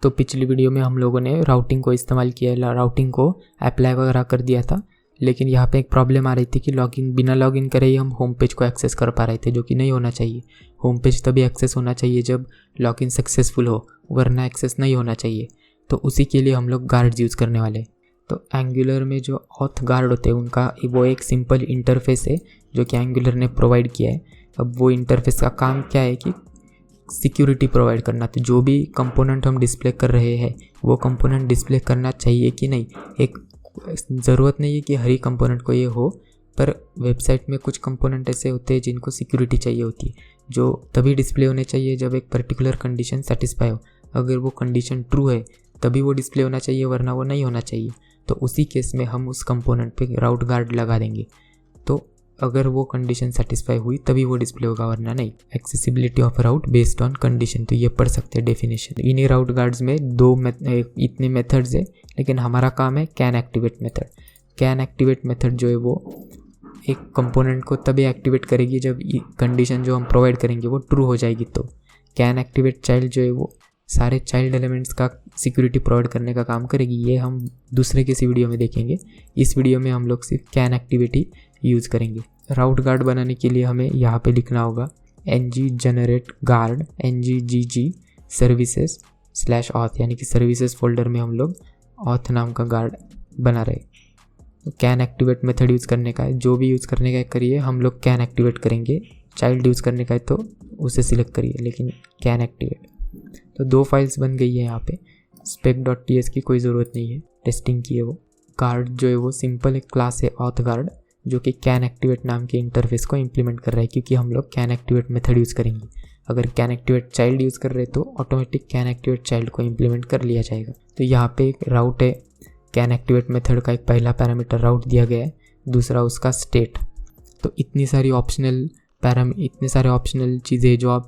तो पिछली वीडियो में हम लोगों ने राउटिंग को इस्तेमाल किया, राउटिंग को अप्लाई वगैरह कर दिया था, लेकिन यहाँ पे एक प्रॉब्लम आ रही थी कि बिना लॉगिन करे ही हम होम पेज को एक्सेस कर पा रहे थे, जो कि नहीं होना चाहिए। होम पेज तभी एक्सेस होना चाहिए जब लॉगिन सक्सेसफुल हो, वरना एक्सेस नहीं होना चाहिए। तो उसी के लिए हम लोग गार्ड्स यूज़ करने वाले हैं। तो एंगुलर में जो ऑथ गार्ड होते हैं उनका वो एक सिंपल इंटरफेस है जो कि एंगुलर ने प्रोवाइड किया है। अब वो इंटरफेस का काम क्या है कि सिक्योरिटी प्रोवाइड करना। तो जो भी कंपोनेंट हम डिस्प्ले कर रहे हैं वो कंपोनेंट डिस्प्ले करना चाहिए कि नहीं, एक ज़रूरत नहीं है कि हर ही कंपोनेंट को ये हो, पर वेबसाइट में कुछ कंपोनेंट ऐसे होते हैं जिनको सिक्योरिटी चाहिए होती है, जो तभी डिस्प्ले होने चाहिए जब एक पर्टिकुलर कंडीशन सेटिस्फाई हो। अगर वो कंडीशन ट्रू है तभी वो डिस्प्ले होना चाहिए, वरना वो नहीं होना चाहिए। तो उसी केस में हम उस कंपोनेंट पे राउट गार्ड लगा देंगे। तो अगर वो कंडीशन सेटिस्फाई हुई तभी वो डिस्प्ले होगा, वरना नहीं। Accessibility of route based on condition, तो ये पढ़ सकते हैं डेफिनेशन। इन्हीं राउट गार्ड्स में इतने मेथड्स है, लेकिन हमारा काम है can activate method. Can activate method जो है वो एक कंपोनेंट को तभी एक्टिवेट करेगी जब कंडीशन जो हम प्रोवाइड करेंगे वो ट्रू हो जाएगी। तो कैन एक्टिवेट चाइल्ड जो है वो सारे चाइल्ड एलिमेंट्स का सिक्योरिटी प्रोवाइड करने का काम करेगी। ये हम दूसरे किसी वीडियो में देखेंगे। इस वीडियो में हम लोग सिर्फ कैन एक्टिविटी यूज़ करेंगे। राउट गार्ड बनाने के लिए हमें यहाँ पे लिखना होगा ng generate guard nggg services /auth, यानी कि सर्विसेज फोल्डर में हम लोग auth नाम का गार्ड बना रहे। तो कैन एक्टिवेट मेथड यूज़ करने का है, जो भी यूज़ करने का है करिए, हम लोग कैन एक्टिवेट करेंगे। चाइल्ड यूज़ करने का है तो उसे सिलेक्ट करिए, लेकिन कैन एक्टिवेट। तो 2 फाइल्स बन गई है यहाँ पे। spec.ts की कोई ज़रूरत नहीं है, टेस्टिंग की है वो। गार्ड जो है वो सिंपल एक क्लास है ऑथ गार्ड, जो कि कैन एक्टिवेट नाम के इंटरफेस को इम्प्लीमेंट कर रहा है, क्योंकि हम लोग कैन एक्टिवेट मेथड यूज़ करेंगे। अगर कैन एक्टिवेट चाइल्ड यूज़ कर रहे हैं तो ऑटोमेटिक कैन एक्टिवेट चाइल्ड को इम्प्लीमेंट कर लिया जाएगा। तो यहाँ पे एक राउट है, कैन एक्टिवेट मेथड का एक पहला पैरामीटर राउट दिया गया है, दूसरा उसका स्टेट। तो इतनी सारी ऑप्शनल चीज़ें जो आप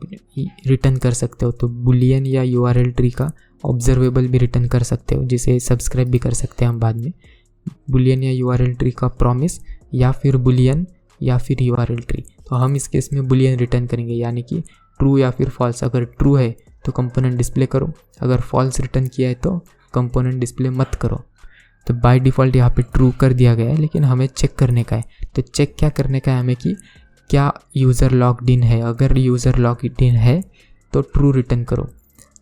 रिटर्न कर सकते हो। तो बुलियन या यूआरएल ट्री का ऑब्जर्वेबल भी रिटर्न कर सकते हो, जिसे सब्सक्राइब भी कर सकते हैं हम बाद में। बुलियन या यूआरएल ट्री का प्रॉमिस, या फिर बुलियन या फिर यूआरएल ट्री। तो हम इस केस में बुलियन रिटर्न करेंगे, यानी कि ट्रू या फिर फॉल्स। अगर ट्रू है तो कंपोनेंट डिस्प्ले करो, अगर फॉल्स रिटर्न किया है तो कंपोनेंट डिस्प्ले मत करो। तो बाय डिफ़ॉल्ट यहाँ पे ट्रू कर दिया गया है, लेकिन हमें चेक करने का है। तो चेक क्या करने का है हमें कि क्या यूज़र लॉग्ड इन है। अगर यूज़र लॉग्ड इन है तो ट्रू रिटर्न करो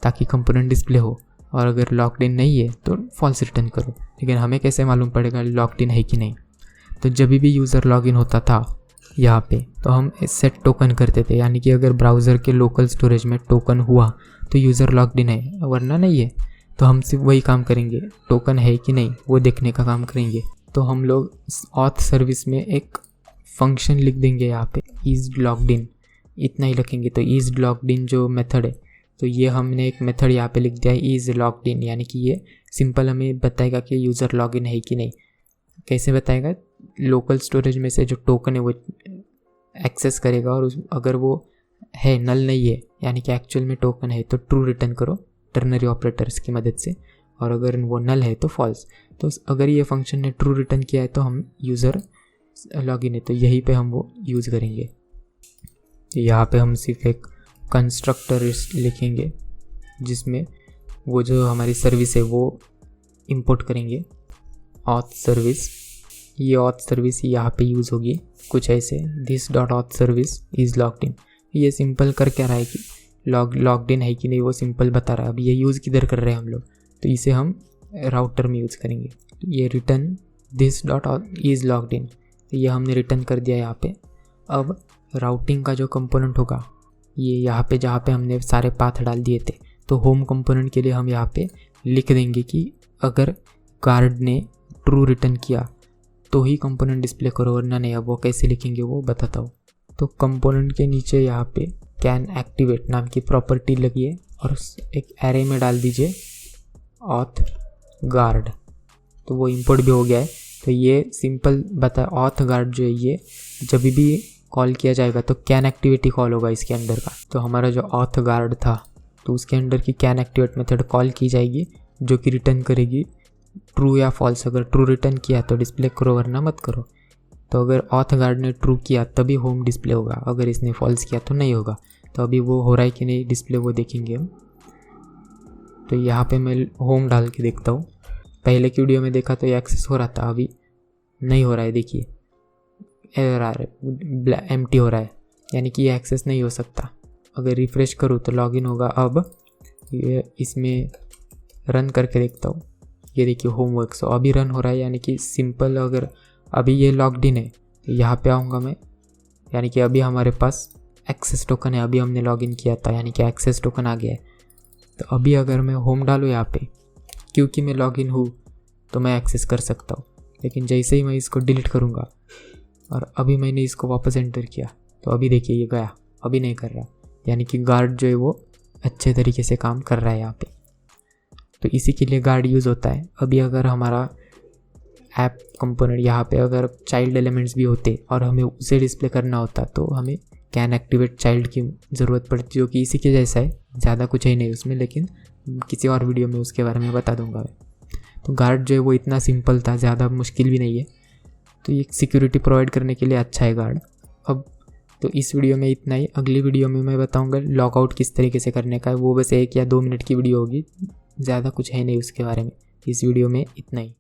ताकि कंपोनेंट डिस्प्ले हो, और अगर लॉग्ड इन नहीं है तो फॉल्स रिटर्न करो। लेकिन हमें कैसे मालूम पड़ेगा लॉग्ड इन है कि नहीं? तो जब भी यूज़र लॉगिन होता था यहाँ पे तो हम सेट टोकन करते थे, यानी कि अगर ब्राउज़र के लोकल स्टोरेज में टोकन हुआ तो यूज़र लॉग्ड इन है, वरना नहीं है। तो हम सिर्फ वही काम करेंगे, टोकन है कि नहीं वो देखने का काम करेंगे। तो हम लोग ऑथ सर्विस में एक फंक्शन लिख देंगे यहाँ पे, इज लॉग्ड इन, इतना ही लिखेंगे। तो इज लॉग्ड इन जो मेथड है, तो ये हमने एक मेथड यहाँ पे लिख दिया है इज लॉग्ड इन, यानी कि ये सिंपल हमें बताएगा कि यूज़र लॉगिन है कि नहीं। कैसे बताएगा? लोकल स्टोरेज में से जो टोकन है वो एक्सेस करेगा, और अगर वो है नल नहीं है, यानी कि एक्चुअल में टोकन है, तो ट्रू रिटर्न करो टर्नरी ऑपरेटर्स की मदद से, और अगर वो नल है तो फॉल्स। तो अगर ये फंक्शन ने ट्रू रिटर्न किया है तो हम यूज़र लॉगिन है, तो यहीं पे हम वो यूज़ करेंगे। यहाँ पे हम सिर्फ एक कंस्ट्रक्टर लिखेंगे जिसमें वो जो हमारी सर्विस है वो इंपोर्ट करेंगे, ऑथ सर्विस। ये ऑथ सर्विस यहाँ पे यूज़ होगी कुछ ऐसे, this dot auth service is logged in. ये सिंपल कर क्या रहा है कि लॉग्ड इन है कि नहीं वो सिंपल बता रहा है। अब ये यूज़ किधर कर रहे हैं हम लोग, तो इसे हम राउटर में यूज़ करेंगे। तो ये return this dot is logged in, तो ये हमने रिटर्न कर दिया यहाँ पे। अब राउटिंग का जो कंपोनेंट होगा ये यहाँ पे, जहाँ पे हमने सारे पाथ डाल दिए थे, तो होम कंपोनेंट के लिए हम यहाँ पे लिख देंगे कि अगर गार्ड ने ट्रू रिटर्न किया तो ही कंपोनेंट डिस्प्ले करो, वरना नहीं। अब वो कैसे लिखेंगे वो बताता हूँ। तो कंपोनेंट के नीचे यहाँ पे कैन एक्टिवेट नाम की प्रॉपर्टी लगी है, और एक एरे में डाल दीजिए ऑथ गार्ड, तो वो इंपोर्ट भी हो गया है। तो ये सिंपल बता, ऑथ गार्ड जो है ये जब भी कॉल किया जाएगा तो कैन एक्टिविटी कॉल होगा इसके अंडर का। तो हमारा जो ऑथ गार्ड था तो उसके अंडर की कैन एक्टिवेट मेथड कॉल की जाएगी, जो कि रिटर्न करेगी ट्रू या फॉल्स। अगर ट्रू रिटर्न किया तो डिस्प्ले करो, वरना मत करो। तो अगर ऑथ गार्ड ने ट्रू किया तभी होम डिस्प्ले होगा, अगर इसने फॉल्स किया तो नहीं होगा। तो अभी वो हो रहा है कि नहीं डिस्प्ले वो देखेंगे हम। तो यहाँ पे मैं होम डाल के देखता हूँ। पहले की वीडियो में देखा तो ये एक्सेस हो रहा था, अभी नहीं हो रहा है। देखिए एरर आ रहा है, एम्प्टी हो रहा है, यानी कि ये एक्सेस नहीं हो सकता। अगर रिफ़्रेश करूँ तो लॉगिन होगा। अब ये इसमें रन करके देखता हूँ, ये देखिए होमवर्क सो अभी रन हो रहा है, यानी कि सिंपल। अगर अभी ये लॉग्ड इन है तो यहाँ पे आऊँगा मैं, यानी कि अभी हमारे पास एक्सेस टोकन है, अभी हमने लॉगिन किया था, यानी कि एक्सेस टोकन आ गया है। तो अभी अगर मैं होम डालूँ यहाँ पे, क्योंकि मैं लॉगिन हूँ तो मैं एक्सेस कर सकता हूँ। लेकिन जैसे ही मैं इसको डिलीट करूँगा और अभी मैंने इसको वापस एंटर किया तो अभी देखिए ये गया, अभी नहीं कर रहा, यानी कि गार्ड जो है वो अच्छे तरीके से काम कर रहा है यहाँ पे। तो इसी के लिए गार्ड यूज़ होता है। अभी अगर हमारा ऐप कंपोनेंट यहाँ पे अगर चाइल्ड एलिमेंट्स भी होते और हमें उसे डिस्प्ले करना होता तो हमें कैन एक्टिवेट चाइल्ड की ज़रूरत पड़ती, जो कि इसी के जैसा है, ज़्यादा कुछ है नहीं उसमें, लेकिन किसी और वीडियो में उसके बारे में बता दूंगा मैं। तो गार्ड जो है वो इतना सिंपल था, ज़्यादा मुश्किल भी नहीं है। तो ये सिक्योरिटी प्रोवाइड करने के लिए अच्छा है गार्ड। अब तो इस वीडियो में इतना ही। अगली वीडियो में मैं बताऊंगा लॉगआउट किस तरीके से करने का है, वो बस 1 या 2 मिनट की वीडियो होगी, ज़्यादा कुछ है नहीं उसके बारे में। इस वीडियो में इतना ही।